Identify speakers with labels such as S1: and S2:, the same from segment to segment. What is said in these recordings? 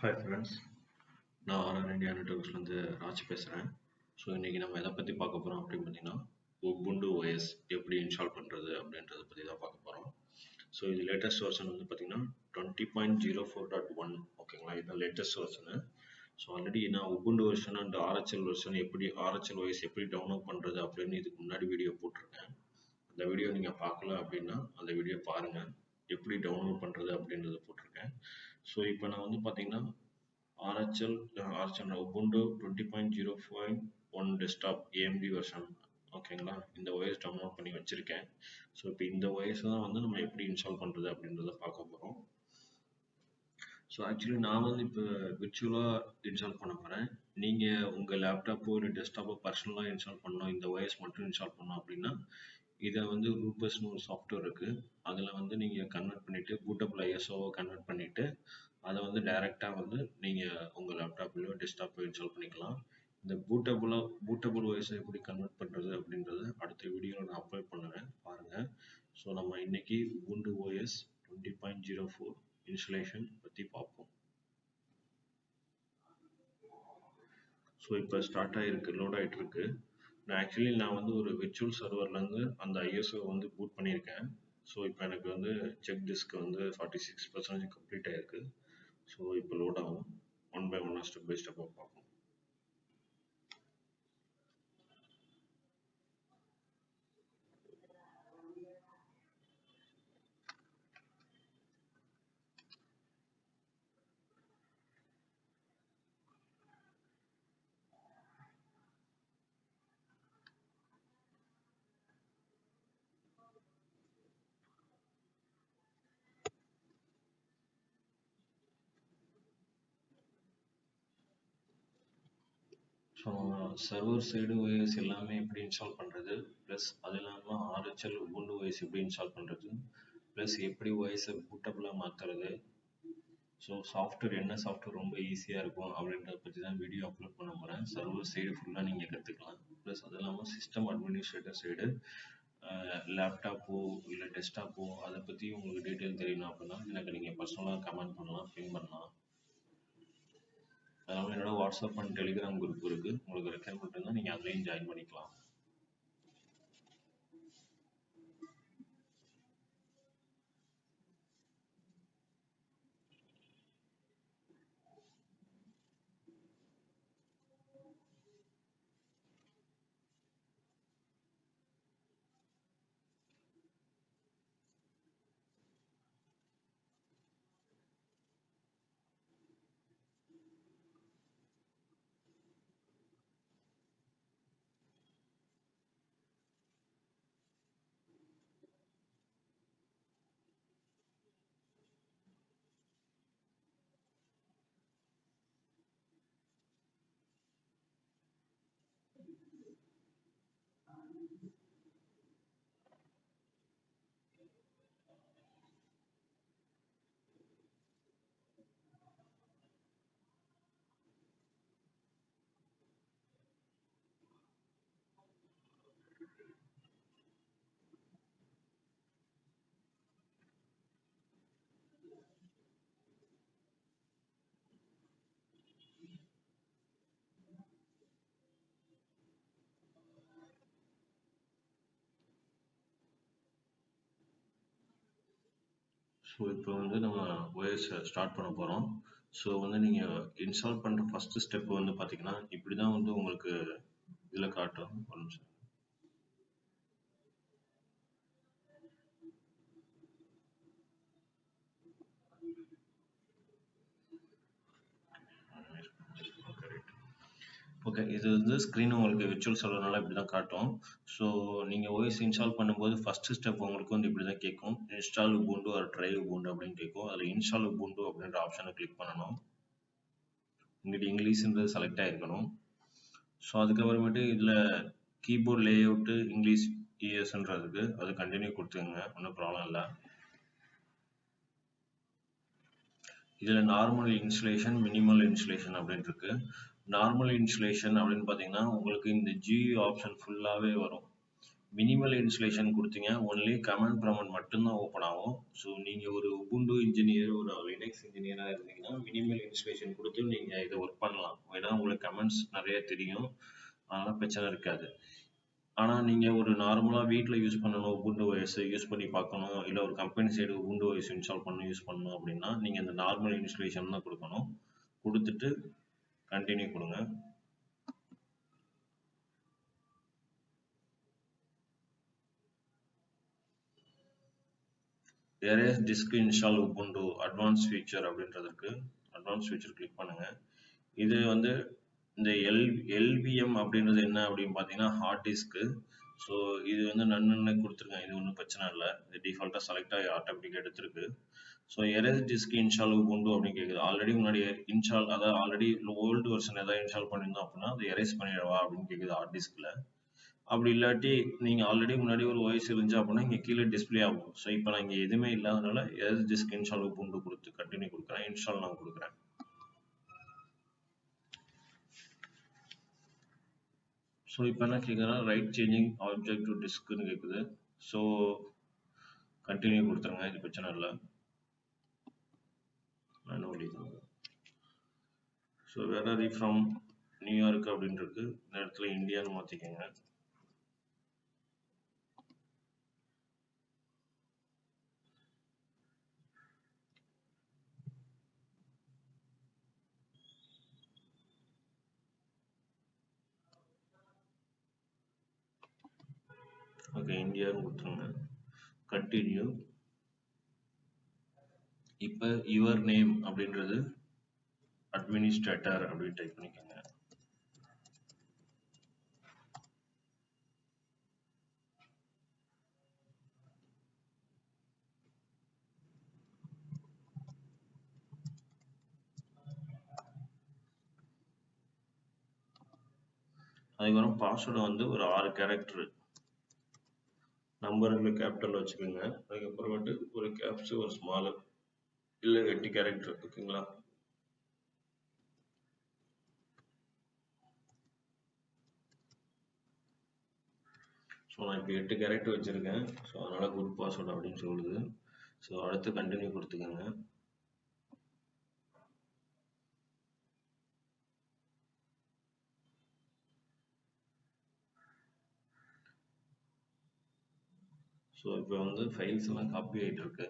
S1: Hi friends, நான் RRINDIA நெட்வொர்க்ஸ்லேருந்து Raj பேசுகிறேன். So இன்றைக்கி நம்ம எதை பற்றி பார்க்க போகிறோம் அப்படின்னு பார்த்தீங்கன்னா Ubuntu OS எப்படி இன்ஸ்டால் பண்ணுறது அப்படின்றத பற்றி தான் பார்க்க போகிறோம். ஸோ இது லேட்டஸ்ட் வெர்ஷன் வந்து பார்த்திங்கன்னா 20.04.1 ஓகேங்களா, இதுதான் லேட்டஸ்ட் வெர்ஷனு. ஸோ ஆல்ரெடி நான் Ubuntu version and RHL version எப்படி RHL OS எப்படி டவுன்லோட் பண்ணுறது அப்படின்னு இதுக்கு முன்னாடி வீடியோ போட்டிருக்கேன். அந்த வீடியோ நீங்கள் பார்க்கல அப்படின்னா அந்த வீடியோ பாருங்கள், எப்படி டவுன்லோட் பண்ணுறது அப்படின்றத போட்டிருக்கேன். ஸோ இப்போ நான் வந்து பார்த்தீங்கன்னா RHL Ubuntu 20.04 desktop AMD version ஓகேங்களா, இந்த OS டவுன்லோட் பண்ணி வச்சுருக்கேன். ஸோ இப்போ இந்த OS தான் வந்து நம்ம எப்படி இன்ஸ்டால் பண்ணுறது அப்படின்றத பார்க்க போகிறோம். ஸோ ஆக்சுவலி நான் வந்து இப்போ விர்ச்சுவலாக இன்ஸ்டால் பண்ண போகிறேன். நீங்கள் உங்கள் லேப்டாப்போ இல்லை டெஸ்க்டாப்போ பர்சனலாக இன்ஸ்டால் பண்ணணும், இந்த OS மட்டும் இன்ஸ்டால் பண்ணணும் அப்படின்னா இதை வந்து ரூபஸ்னு ஒரு சாஃப்ட்வேர் இருக்குது, அதில் வந்து நீங்கள் கன்வெர்ட் பண்ணிவிட்டு பூட்டபிள் ஐஎஸ்ஓவை கன்வெர்ட் பண்ணிவிட்டு அதை வந்து டைரெக்டாக வந்து நீங்கள் உங்கள் லேப்டாப்லையோ டெஸ்க்டாப்போ இன்ஸ்டால் பண்ணிக்கலாம். இந்த பூட்டபிள் OS எப்படி கன்வெர்ட் பண்ணுறது அப்படின்றத அடுத்த வீடியோவில் நான் அப்லோட் பண்ணுவேன், பாருங்கள். ஸோ நம்ம இன்றைக்கி Ubuntu OS 20.04 இன்ஸ்டலேஷன் பற்றி பார்ப்போம். ஸோ இப்போ ஸ்டார்ட் ஆகிருக்கு, லோட் ஆகிட்டு இருக்கு. நான் வந்து ஒரு விர்ச்சுவல் சர்வர்லேருந்து அந்த ஐஎஸ்ஓ வந்து பூட் பண்ணியிருக்கேன். ஸோ இப்போ எனக்கு வந்து செக் டிஸ்க் வந்து 46% கம்ப்ளீட் ஆகிருக்கு. ஸோ இப்போ லோட் ஆகும், ஒன் பை ஒன்னாக ஸ்டெப் பை ஸ்டெப்பாக பார்ப்போம். ஸோ சர்வர் சைடு OS எல்லாமே எப்படி இன்ஸ்டால் பண்ணுறது, ப்ளஸ் அது இல்லாமல் RHL Ubuntu OS எப்படி இன்ஸ்டால் பண்ணுறது, ப்ளஸ் எப்படி OS-ஐ பூட்டபிளாக மாற்றுறது, ஸோ சாஃப்ட்வேர் என்ன சாஃப்ட்வேர் ரொம்ப ஈஸியாக இருக்கும் அப்படின்றத பற்றி தான் வீடியோ அப்லோட் பண்ண போகிறேன். சர்வர் சைடு ஃபுல்லாக நீங்கள் கற்றுக்கலாம். ப்ளஸ் அது இல்லாமல் சிஸ்டம் அட்மினிஸ்ட்ரேட்டர் சைடு லேப்டாப்போ இல்லை டெஸ்க்டாப்போ அதை பற்றி உங்களுக்கு டீட்டெயில் தெரியணும் அப்படின்னா எனக்கு நீங்கள் பர்சனலாக கமெண்ட் பண்ணலாம், பின் பண்ணலாம். அதனால என்னோட வாட்ஸ்அப் அண்ட் டெலிகிராம் குரூப் இருக்குது, உங்களுக்கு ரெக்யர்மெண்ட் இருந்தால் நீங்கள் அதுலேயும் ஜாயின் பண்ணிக்கலாம். ஸோ இப்போ வந்து நம்ம OS ஸ்டார்ட் பண்ண போகிறோம். ஸோ வந்து நீங்கள் இன்ஸ்டால் பண்ணுற ஃபஸ்ட்டு ஸ்டெப் வந்து பார்த்தீங்கன்னா இப்படி தான் வந்து உங்களுக்கு இதில் காட்டும். ஒரு நிமிஷம். ஓகே, இது வந்து ஸ்க்ரீன் உங்களுக்கு விர்ச்சுவல் சர்வர்னால இப்படி தான் காட்டும். ஸோ நீங்கள் OS இன்ஸ்டால் பண்ணும்போது ஃபஸ்ட்டு ஸ்டெப் உங்களுக்கு வந்து இப்படி தான் கேட்கும், install Ubuntu or try Ubuntu அப்படின்னு கேட்கும். அதில் இன்ஸ்டால் Ubuntu அப்படின்ற ஆப்ஷனை கிளிக் பண்ணணும். இங்கிட்ட இங்கிலீஷ்ன்றது செலக்ட் ஆகிருக்கணும். ஸோ அதுக்கப்புறமேட்டு இதில் கீபோர்ட் லே அவுட்டு இங்கிலீஷ் ESன்றதுக்கு அது கண்டினியூ கொடுத்துங்க, ஒன்றும் ப்ராப்ளம் இல்லை. இதில் நார்மல் இன்ஸ்டலேஷன், மினிமல் இன்ஸ்டலேஷன் அப்படின்னு இருக்கு. நார்மல் இன்ஸ்டலேஷன் அப்படின்னு பார்த்தீங்கன்னா உங்களுக்கு இந்த GUI ஆப்ஷன் ஃபுல்லாகவே வரும். மினிமல் இன்ஸ்டலேஷன் கொடுத்தீங்க ஒன்லி கமாண்ட் ப்ராம்ப்ட் மட்டும்தான் ஓப்பன் ஆகும். ஸோ நீங்கள் ஒரு உபுண்டு இன்ஜினியர் ஒரு லினக்ஸ் இன்ஜினியராக இருந்தீங்கன்னா மினிமல் இன்ஸ்டலேஷன் கொடுத்து நீங்கள் இதை ஒர்க் பண்ணலாம். ஏன்னா உங்களுக்கு கமெண்ட்ஸ் நிறைய தெரியும், அதனால் பிரச்சனை இருக்காது. ஆனால் நீங்கள் ஒரு நார்மலாக வீட்டில் யூஸ் பண்ணணும், உபுண்டு OS யூஸ் பண்ணி பார்க்கணும், இல்லை ஒரு company side Ubuntu OS install பண்ணி யூஸ் பண்ணணும் அப்படின்னா நீங்கள் இந்த நார்மல் இன்ஸ்டலேஷன் தான் கொடுக்கணும். கொடுத்துட்டு கண்டினியூ கொடுங்க. erase disk install ubuntu advanced feature அப்படின்றதுக்கு advanced feature கிளிக் பண்ணுங்க. இது வந்து இந்த LVM அப்படின்றது என்ன அப்படின்னு பார்த்தீங்கன்னா ஹார்ட் டிஸ்க்கு. ஸோ இது வந்து நன்னு கொடுத்துருக்கேன், இது ஒன்றும் பிரச்சனை இல்லை, இது டிஃபால்ட்டாக செலக்ட் ஆகி ஆட்டோமேட்டிக்காக எடுத்திருக்கு. So erase disk install ubuntu அப்படின்னு கேட்குது. ஆல்ரெடி முன்னாடி இன்ஸ்டால், அதாவது ஆல்ரெடி ஓல்டு வெர்ஷன் ஏதாவது இன்ஸ்டால் பண்ணியிருந்தோம் அப்படின்னா அது erase பண்ணிடவா அப்படின்னு கேட்குது ஹார்ட் டிஸ்கில். அப்படி இல்லாட்டி நீங்கள் ஆல்ரெடி முன்னாடி ஒரு OS இருந்துச்சு அப்படின்னா இங்கே கீழே டிஸ்பிளே ஆகும். ஸோ இப்போ நான் இங்கே எதுவுமே இல்லாதனால erase disk install ubuntu கொடுத்து கண்டினியூ கொடுக்குறேன். இன்ஸ்டால் நான் கொடுக்குறேன். ஸோ இப்போ என்ன கேட்குறேன்னா ரைட் சேஞ்சிங் ஆப்ஜெக்ட் டு டிஸ்க்னு கேட்குது. ஸோ கண்டினியூ கொடுத்துருங்க, இது பிரச்சனை இல்லை. மேனுவலி தான். So where are you from New York அப்படின்றது இந்த இடத்துல இந்தியான்னு மாற்றிக்கோங்க. ஓகே, இந்தியான்னு கொடுத்துருங்க. கண்டினியூ. இப்போ யுவர் நேம் அப்படின்றது அட்மினிஸ்ட்ரேட்டர் அப்படின்னு டைப் பண்ணிக்கோங்க. அதுக்கப்புறம் பாஸ்வேர்டு வந்து ஒரு 6 கேரக்டர், நம்பர்ல கேபிட்டல் வச்சுக்கோங்க. அதுக்கப்புறமேட்டு ஒரு கேப்ஸ் ஒரு ஸ்மால் இல்லை 8 கேரக்டர். ஓகேங்களா? ஸோ நான் இப்போ 8 கேரக்டர் வச்சுருக்கேன். ஸோ அதனால் குட் பாஸ்வேர்டு அப்படின்னு சொல்லுது. ஸோ அடுத்து கண்டினியூ கொடுத்துக்கோங்க. ஸோ இப்போ வந்து ஃபைல்ஸ் எல்லாம் காப்பி ஆகிட்டு இருக்கு.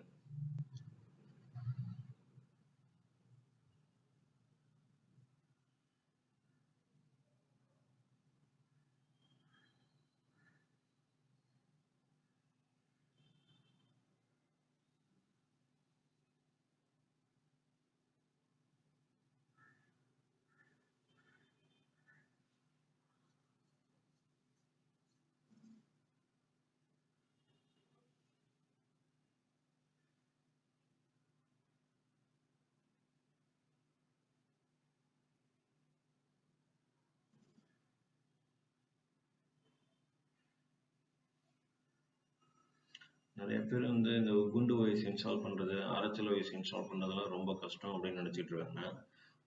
S1: நிறைய பேர் வந்து இந்த உபுண்டு OS இன்ஸ்டால் பண்ணுறது, RHL OS இன்ஸ்டால் பண்ணுறதுலாம் ரொம்ப கஷ்டம் அப்படின்னு நினச்சிட்டு இருக்காங்க.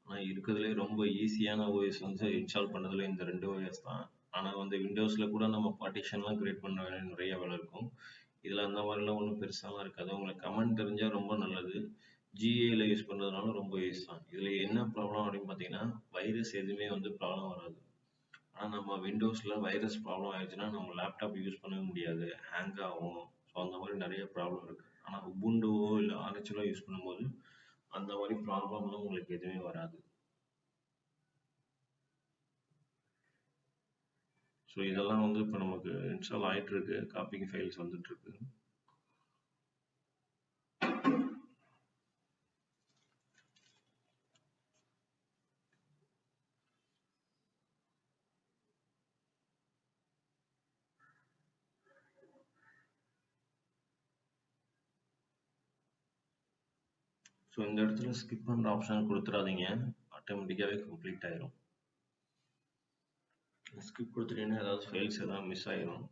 S1: ஆனால் இருக்கிறதுலே ரொம்ப ஈஸியான OS வந்து இன்ஸ்டால் பண்ணுறதுல இந்த 2 OS தான். ஆனால் வந்து விண்டோஸில் கூட நம்ம பார்ட்டிஷன்லாம் கிரியேட் பண்ண வேண்டிய நிறைய வேலை இருக்கும். இதில் அந்த மாதிரிலாம் ஒன்றும் பெருசாலாம் இருக்காது. உங்களுக்கு கமெண்ட் தெரிஞ்சால் ரொம்ப நல்லது. GAல யூஸ் பண்ணுறதுனால ரொம்ப யூஸ் தான். இதில் என்ன ப்ராப்ளம் அப்படின்னு பார்த்தீங்கன்னா வைரஸ் எதுவுமே வந்து ப்ராப்ளம் வராது. ஆனால் நம்ம விண்டோஸில் வைரஸ் ப்ராப்ளம் ஆயிடுச்சுன்னா நம்ம லேப்டாப் யூஸ் பண்ணவே முடியாது, ஹேங் ஆகும். ஸோ அந்த மாதிரி நிறைய ப்ராப்ளம் இருக்குது. ஆனால் உபுண்டுவோ இல்லை RHLோ யூஸ் பண்ணும்போது அந்த மாதிரி ப்ராப்ளம்லாம் உங்களுக்கு எதுவுமே வராது. ஸோ இதெல்லாம் வந்து இப்போ நமக்கு இன்ஸ்டால் ஆகிட்டு இருக்கு, காப்பிங் ஃபைல்ஸ் வந்துட்டு இருக்கு. ஸோ இந்த இடத்துல ஸ்கிப் பண்ணுற ஆப்ஷன் கொடுத்துடாதீங்க, ஆட்டோமேட்டிக்காகவே கம்ப்ளீட் ஆயிரும். ஸ்கிப் கொடுத்துட்டீங்கன்னா ஏதாவது ஃபைல்ஸ் எதாவது மிஸ் ஆயிரும்.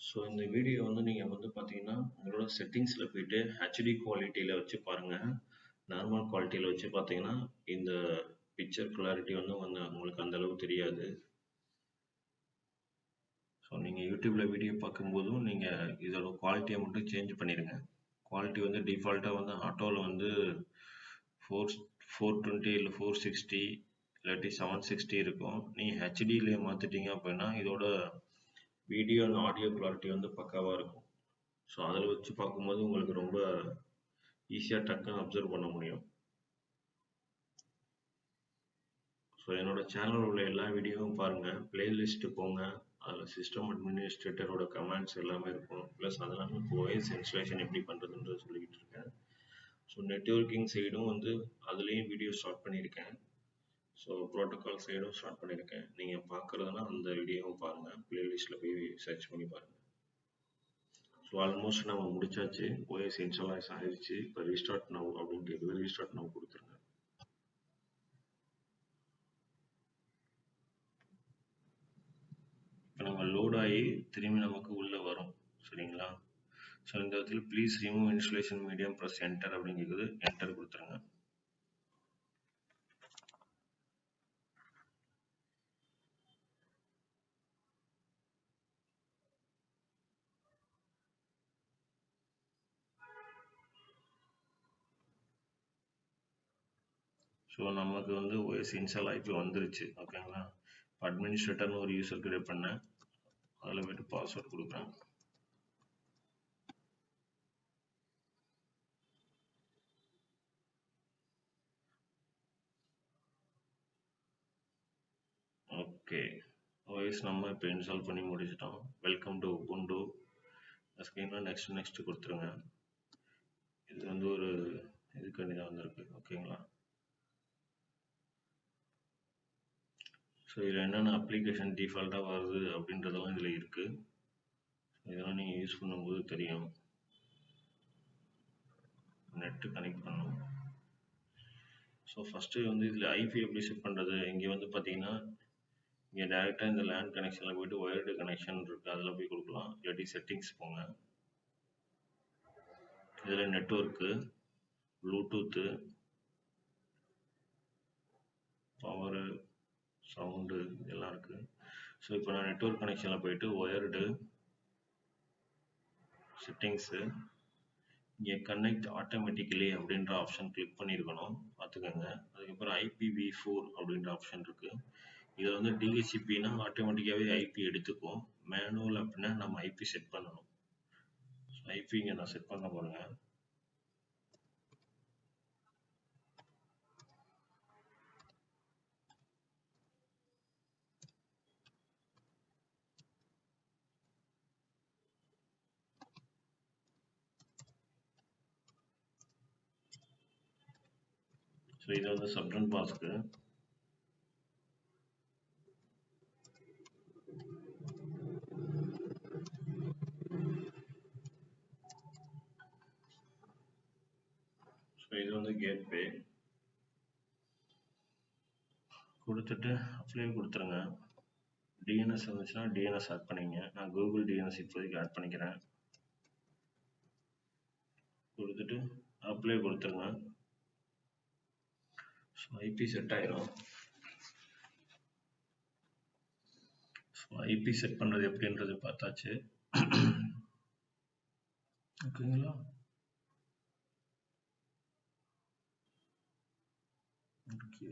S1: ஸோ இந்த வீடியோ வந்து நீங்கள் வந்து பார்த்தீங்கன்னா உங்களோட செட்டிங்ஸில் போயிட்டு ஹெச்டி குவாலிட்டியில் வச்சு பாருங்கள். நார்மல் குவாலிட்டியில் வச்சு பார்த்தீங்கன்னா இந்த பிக்சர் கிளாரிட்டி வந்து உங்களுக்கு அந்தளவு தெரியாது. ஸோ நீங்கள் யூடியூப்பில் வீடியோ பார்க்கும்போதும் நீங்கள் இதோட குவாலிட்டியை மட்டும் சேஞ்ச் பண்ணிடுங்க. குவாலிட்டி வந்து டிஃபால்ட்டாக வந்து ஆட்டோவில் வந்து 420 இல்லை 460 இல்லாட்டி 760 இருக்கும். நீங்கள் ஹெச்டியிலே மாற்றிட்டீங்க அப்படின்னா இதோட வீடியோ அண்ட் ஆடியோ குவாலிட்டி வந்து பக்காவாக இருக்கும். ஸோ அதில் வச்சு பார்க்கும்போது உங்களுக்கு ரொம்ப ஈஸியாக டக்குன்னு அப்சர்வ் பண்ண முடியும். ஸோ என்னோடய சேனல் உள்ள எல்லா வீடியோவும் பாருங்கள், பிளேலிஸ்ட்டு போங்க, அதில் சிஸ்டம் அட்மினிஸ்ட்ரேட்டரோட கமெண்ட்ஸ் எல்லாமே இருக்கும். ப்ளஸ் அதெல்லாம் ஓஎஸ் இன்ஸ்டாலேஷன் எப்படி பண்ணுறதுன்றது சொல்லிக்கிட்டு இருக்கேன். ஸோ நெட்வொர்க்கிங் சைடும் வந்து அதுலேயும் வீடியோ ஸ்டார்ட் பண்ணியிருக்கேன். ஸோ ப்ரோட்டோகால் சைடும் ஸ்டார்ட் பண்ணியிருக்கேன். நீங்கள் பார்க்குறதுனா அந்த வீடியோவும் பாருங்கள், பிளேலிஸ்ட்டில் போய் சர்ச் பண்ணி பாருங்கள். ஸோ ஆல்மோஸ்ட் நம்ம முடிச்சாச்சு. ஓஎஸ் இன்ஸ்டால் ஆகிடுச்சு. இப்போ ரீஸ்டார்ட் நவ் அப்படின்னு கேட்குது. ரீஸ்டார்ட் நவ் கொடுத்துருங்க. இப்போ நம்ம லோட் ஆகி திரும்பி நமக்கு உள்ளே வரும். சரிங்களா? ஸோ இந்த இடத்துல please remove installation medium press enter அப்படின்னு கேட்குது. என்டர் கொடுத்துருங்க. ஸோ நமக்கு வந்து ஓஎஸ் இன்ஸ்டால் ஆகி வந்துருச்சு. ஓகேங்களா? அட்மினிஸ்ட்ரேட்டர்னு ஒரு யூசர் கிரியேட் பண்ணேன். அதில் போய்ட்டு பாஸ்வேர்ட் கொடுக்குறேன். ஓகே, ஓஎஸ் நம்ம இப்போ இன்ஸ்டால் பண்ணி முடிச்சிட்டோம். Welcome to Ubuntu. ஸ்க்ரீனில் நெக்ஸ்ட் கொடுத்துருங்க. இது வந்து ஒரு இதுக்காண்டி தான் வந்திருக்கு. ஓகேங்களா? ஸோ இதில் என்னென்ன அப்ளிகேஷன் டிஃபால்ட்டாக வருது அப்படின்றதெல்லாம் இதில் இருக்குது. இதெல்லாம் நீங்கள் யூஸ் பண்ணும்போது தெரியும். நெட்டு கனெக்ட் பண்ணணும். ஸோ ஃபஸ்ட்டு வந்து இதில் ஐபி எப்படி செட் பண்ணுறது? இங்கே வந்து பார்த்தீங்கன்னா இங்கே டேரெக்டாக இந்த லேண்ட் கனெக்ஷனில் போய்ட்டு ஒயர்டு கனெக்ஷன் இருக்குது, அதில் போய் கொடுக்கலாம். இல்லாட்டி செட்டிங்ஸ் போங்க. இதில் நெட்வொர்க்கு, ப்ளூடூத்து, பவரு, சவுண்டு இதெல்லாம் இருக்குது. ஸோ இப்போ நான் நெட்வொர்க் கனெக்ஷனில் போய்ட்டு ஒயர்டு, செட்டிங்ஸு, இங்கே கனெக்ட் ஆட்டோமேட்டிக்கலி அப்படின்ற ஆப்ஷன் கிளிக் பண்ணியிருக்கணும், பார்த்துக்கோங்க. அதுக்கப்புறம் IPv4 அப்படின்ற ஆப்ஷன் இருக்குது. இதில் வந்து டிஹெச்சிபினா ஆட்டோமேட்டிக்காகவே ஐபி எடுத்துக்கும். மேனுவல் அப்படின்னா நம்ம ஐபி செட் பண்ணணும். ஐபி இங்கே நான் செட் பண்ண பாருங்க. ஸோ இது வந்து சப்ரன் பாஸ்க்கு. ஸோ இது வந்து கேட்வே கொடுத்துட்டு அப்ளை கொடுத்துருங்க. டிஎன்எஸ் வந்துச்சுன்னா டிஎன்எஸ் ஆட் பண்ணிங்க. நான் கூகுள் டிஎன்எஸ் இப்போதைக்கு ஆட் பண்ணிக்கிறேன். கொடுத்துட்டு அப்ளை கொடுத்துருங்க. ஸோ ஐபி செட் ஆயிரும். ஸோ ஐபி செட் பண்ணுறது எப்படின்றது பார்த்தாச்சு. ஓகேங்களா? ஓகே,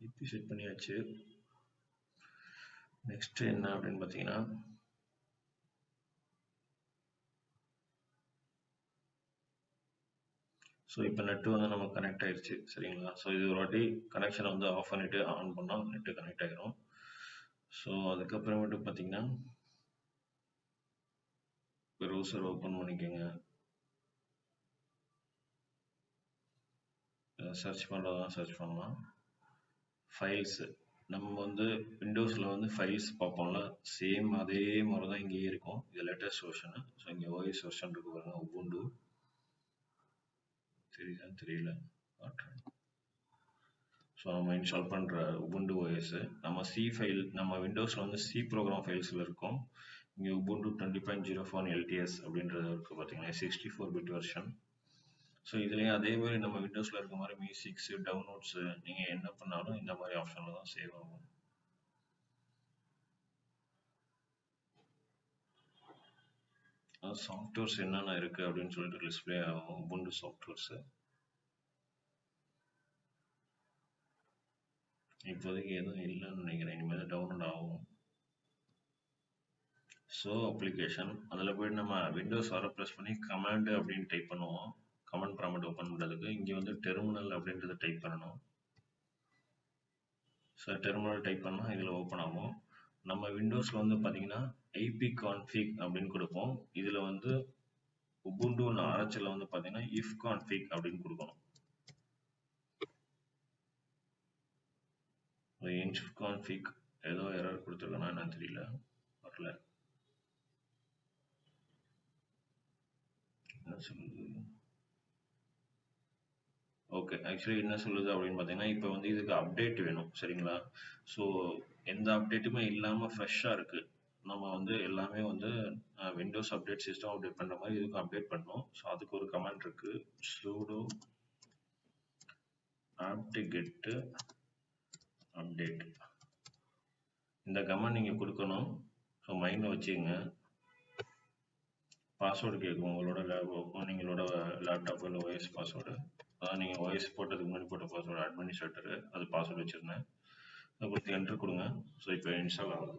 S1: ஐபி செட் பண்ணியாச்சு. நெக்ஸ்ட் என்ன அப்படின்னு பார்த்தீங்கன்னா ஸோ இப்போ நெட்டு வந்து நமக்கு கனெக்ட் ஆயிடுச்சு. சரிங்களா? ஸோ இது ஒரு வாட்டி கனெக்ஷனை வந்து ஆஃப் பண்ணிவிட்டு ஆன் பண்ணால் நெட்டு கனெக்ட் ஆகிரும். ஸோ அதுக்கப்புறமேட்டு பார்த்தீங்கன்னா ப்ரௌசர் ஓப்பன் பண்ணிக்கோங்க. சர்ச் பண்ணுறதான் சர்ச் பண்ணலாம். ஃபைல்ஸு நம்ம வந்து விண்டோஸில் வந்து ஃபைல்ஸ் பார்ப்போம்ல, சேம் அதே மாதிரி தான் இங்கேயே இருக்கும். இது லேட்டஸ்ட் வெர்ஷனு. ஸோ இங்கே ஓஎஸ் வெர்ஷன் இருக்கு பாருங்க, உபுண்டு. தெரியுதான்னு தெரியல, காட்டுறேன். ஸோ நம்ம இன்ஸ்டால் பண்ணுற உபுண்டு ஓஎஸ் நம்ம சி ஃபைல், நம்ம விண்டோஸில் வந்து சி ப்ரோக்ராம் ஃபைல்ஸில் இருக்கும். இங்கே Ubuntu 20.04 LTS அப்படின்றது இருக்குது பார்த்தீங்கன்னா 64 பிட் வெர்ஷன். ஸோ இதுலேயும் அதே மாதிரி நம்ம விண்டோஸில் இருக்க மாதிரி மியூசிக்ஸு டவுன்லோட்ஸு நீங்கள் என்ன பண்ணாலும் இந்த மாதிரி ஆப்ஷனில் தான் சேவ் ஆகும். சாஃப்ட்வேர்ஸ் என்னென்ன இருக்குது அப்படின்னு சொல்லிட்டு டிஸ்பிளே ஆகும். Ubuntu சாஃப்ட்வேர்ஸு இப்போதைக்கு எதுவும் இல்லைன்னு நினைக்கிறேன், இனிமேல் டவுன்லோட் ஆகும். ஸோ அப்ளிகேஷன் அதில் போய்ட்டு நம்ம விண்டோஸ் வர ப்ரெஸ் பண்ணி கமாண்டு அப்படின்னு டைப் பண்ணுவோம். கமாண்ட் ப்ராம்ப்ட் ஓப்பன் பண்ணுறதுக்கு இங்கே வந்து டெர்மினல் அப்படின்றத டைப் பண்ணணும். ஸோ டெர்மினல் டைப் பண்ணால் இதில் ஓப்பன் ஆகும். நம்ம விண்டோஸில் வந்து பார்த்தீங்கன்னா ஐபி கான்ஃபிக் அப்படின்னு கொடுப்போம். இதில் வந்து Ubuntu RHL வந்து பார்த்தீங்கன்னா இஃப் கான்ஃபிக் அப்படின்னு கொடுக்கணும். இன்ஃப் கான்ஃபிக் ஏதோ எரர் கொடுத்துருக்கேன்னா என்னன்னு தெரியல, வரல. என்ன சொல்லுது? ஓகே, ஆக்சுவலி என்ன சொல்லுது அப்படின்னு பார்த்தீங்கன்னா இப்போ வந்து இதுக்கு அப்டேட் வேணும், சரிங்களா? ஸோ எந்த அப்டேட்டுமே இல்லாமல் ஃப்ரெஷ்ஷாக இருக்குது. நம்ம வந்து எல்லாமே வந்து விண்டோஸ் அப்டேட் சிஸ்டம் அப்டேட் பண்ணுற மாதிரி இதுக்கும் அப்டேட் பண்ணணும். ஸோ அதுக்கு ஒரு கமாண்ட் இருக்குது, sudo apt-get update. இந்த கமாண்ட் நீங்கள் கொடுக்கணும். ஸோ மைண்டில் வச்சுக்கோங்க. பாஸ்வேர்டு கேட்கும் உங்களோட லேப்டாப் இல்லை OS பாஸ்வேர்டு. அதான் நீங்கள் OS போட்டதுக்கு முன்னாடி போட்ட பாஸ்வேர்டு அட்மினிஸ்ட்ரேட்டரு, அது பாஸ்வேர்டு வச்சுருந்தேன். அதை கொடுத்து என்ட்ரு கொடுங்க. ஸோ இப்போ இன்ஸ்டால் ஆகுது.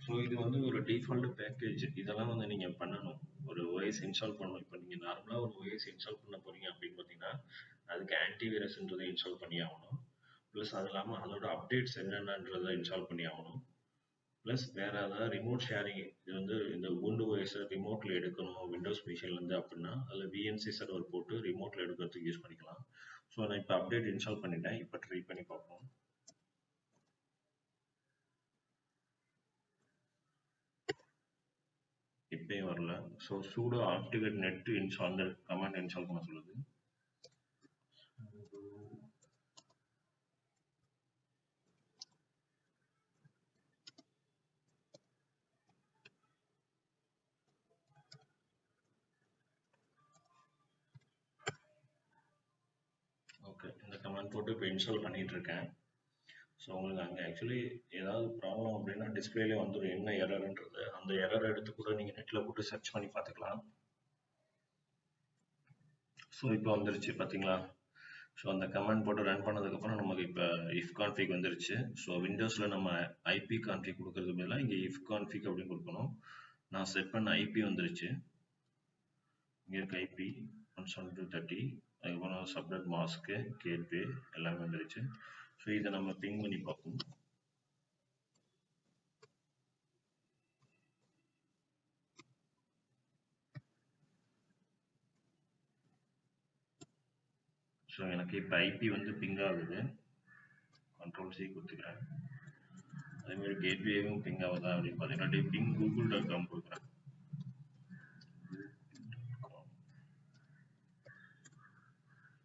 S1: ஸோ இது வந்து ஒரு டிஃபால்ட் பேக்கேஜ். இதெல்லாம் வந்து நீங்கள் பண்ணணும். ஒரு OS இன்ஸ்டால் பண்ணணும். இப்போ நீங்கள் நார்மலாக ஒரு OS இன்ஸ்டால் பண்ண போகிறீங்க அப்படின்னு பார்த்தீங்கன்னா அதுக்கு ஆன்டிவைரஸ்ன்றதை இன்ஸ்டால் பண்ணி ஆகணும். ப்ளஸ் அது இல்லாமல் அதோட அப்டேட்ஸ் என்னென்னன்றதை இன்ஸ்டால் பண்ணி ஆகணும். ப்ளஸ் வேறு ஏதாவது ரிமோட் ஷேரிங், இது வந்து இந்த Ubuntu OS ரிமோட்டில் எடுக்கணும் விண்டோஸ் மிஷின்லேருந்து அப்படின்னா அதில் VNC சர்வர் போட்டு ரிமோட்டில் எடுக்கிறதுக்கு யூஸ் பண்ணிக்கலாம். ஸோ நான் இப்போ அப்டேட் இன்ஸ்டால் பண்ணிட்டேன். இப்போ ட்ரை பண்ணி பார்ப்போம். இப்பயும் வரல. So sudo apt-get net install அந்த கமாண்ட் இன்ஸ்டால் பண்ண சொல்லுது. ஓகே, இந்த கமாண்ட் போட்டு இப்போ இன்ஸ்டால் பண்ணிட்டு இருக்கேன். ஸோ உங்களுக்கு அங்கே ஆக்சுவலி ஏதாவது ப்ராப்ளம் அப்படின்னா டிஸ்பிளேலே வந்துடும் என்ன எரர்ன்றது. அந்த எரர் எடுத்து கூட நீங்கள் நெட்டில் போட்டு சர்ச் பண்ணி பார்த்துக்கலாம். ஸோ இப்போ வந்துருச்சு பார்த்தீங்களா? ஸோ அந்த கமாண்ட் போட்டு ரன் பண்ணதுக்கப்புறம் நமக்கு இப்போ இஃப் கான்ஃபிக் வந்துருச்சு. ஸோ விண்டோஸில் நம்ம ஐபி கான்ஃபிக் கொடுக்கறதுக்கு பதிலாக இங்கே இஃப் கான்ஃபிக் அப்படின்னு கொடுக்கணும். நான் செட் பண்ண ஐபி வந்துருச்சு. இங்கே இருக்க ஐபி 172.30, அதுக்கப்புறம் சப்நெட் மாஸ்க்கு கேட்வே எல்லாமே வந்துருச்சு. ஸோ இதை நம்ம பிங் பண்ணி பார்ப்போம். ஸோ எனக்கு இப்போ ஐபி வந்து பிங் ஆகுது. Ctrl+C கொடுத்துக்கிறேன். அதேமாதிரி கேட்வேவும் பிங் ஆகுதா அப்படின்னு பார்த்தீங்கன்னா பிங் google.com கொடுக்குறேன்.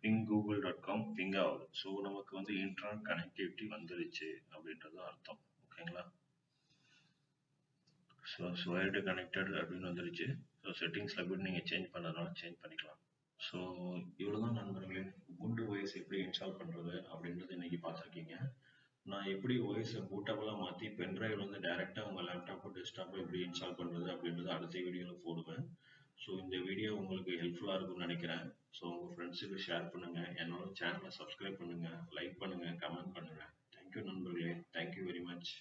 S1: பிங் google.com பிங் ஆகுது. ஸோ நமக்கு வந்து இன்டர்நெட் கனெக்டிவிட்டி வந்துருச்சு அப்படின்றது அர்த்தம். ஓகேங்களா? ஸோ ஸ்வைடு கனெக்டட் அப்படின்னு வந்துருச்சு. ஸோ செட்டிங்ஸில் போய்ட்டு நீங்கள் சேஞ்ச் பண்ணுறதுனால சேஞ்ச் பண்ணிக்கலாம். ஸோ இவ்வளோ தான் நண்பர்களே, Ubuntu OS எப்படி இன்ஸ்டால் பண்ணுறது அப்படின்றது இன்றைக்கி பார்த்துருக்கீங்க. நான் எப்படி OS-ஐ பூட்டபுளாக மாற்றி பென்ட்ரைவில் வந்து டைரெக்டாக உங்கள் லேப்டாப்போ டெஸ்க்டாப்போ எப்படி இன்ஸ்டால் பண்ணுறது அப்படின்றது அடுத்த வீடியோவில் போடுவேன். ஸோ இந்த வீடியோ உங்களுக்கு ஹெல்ப்ஃபுல்லாக இருக்கும்னு நினைக்கிறேன். ஸோ உங்கள் ஃப்ரெண்ட்ஸுக்கு ஷேர் பண்ணுங்கள், என்னோட சேனலை சப்ஸ்கிரைப் பண்ணுங்கள், லைக் பண்ணுங்கள், கமெண்ட் பண்ணுங்கள். தேங்க்யூ நண்பர்களே, தேங்க்யூ வெரி மச்.